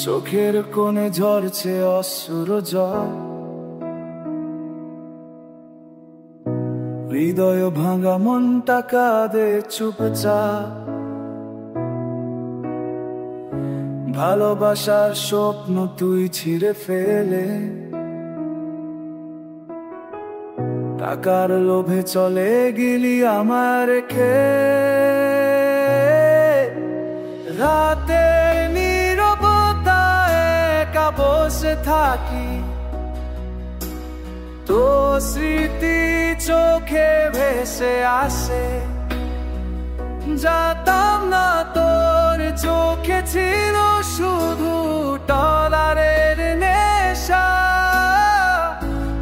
চোখের কোণে ঝরছে অশ্রু জল, হৃদয় ভাঙা মনটা কাঁদে চুপচাপ। ভালোবাসার স্বপ্ন তুই ছিঁড়ে ফেলে, টাকার লোভে চলে গেলি আমার রেখে। রাতে নীরবতায় একা বসে থাকি, তো স্মৃতি চোখে ভেসে আসে। জানতাম না তোর চোখে ছিল শুধু ডলারের নেশা।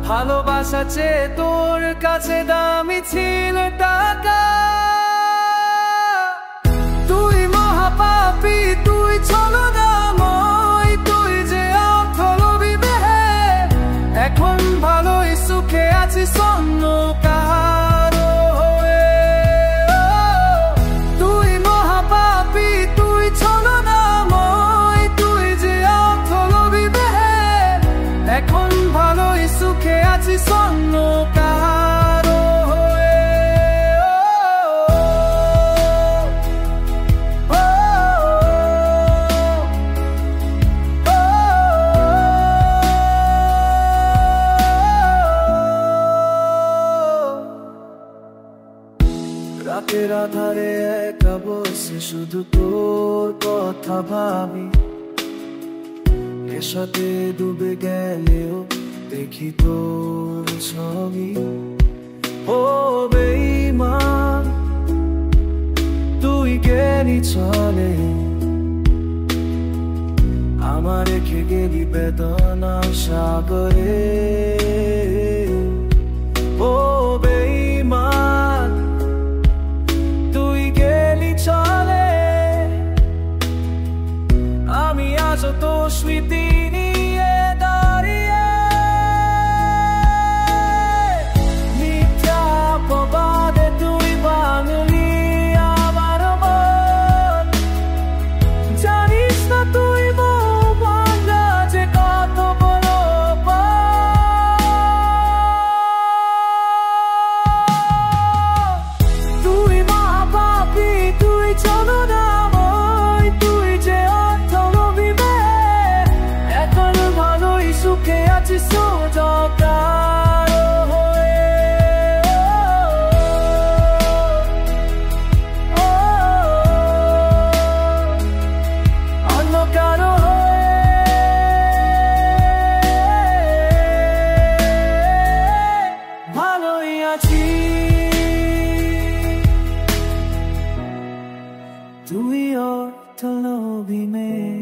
ভালোবাসা চেয়ে তোর কাছে দামি ছিল টাকা। তুই মহাপাপী, তুই ছলনাময়, তুই যে অর্থলোভী দেহে। এখন ভালোই সুখে আছিস অন্য কারো হয়ে। তুই মহাপাপী, তুই ছলনাময়, তুই যে অর্থলোভী দেহে। এখন ভালোই সুখে আছিস অন্য কারো হয়ে। রাতের আধারে একা বসে শুধু তোর কথা ভাবি। নেশাতে ডুবে গেলেও দেখি তোর ছবি। ও বেঈমান, তুই গেলি চলে, আমার রেখে গেলি বেদনার সাগরে। ও বেঈমান, তুই গেলি চলে, আমি আজ তোর স্মৃতি নিয়ে দাঁড়িয়ে। মিথ্যা অপবাদে তুই ভাঙলি আমার মন। জানিস না তুই মন ভাঙা যে কত বড় পাপ। তুই মহাপাপী, তুই ছলনাময়, তুই যে অর্থলোভী দেহে। এখন ভালোই সুখে আছিস সোজা কারো হয়ে। অন্য কারো হয়ে। ভালোই আছি, তুই অর্থলোভী মেয়ে।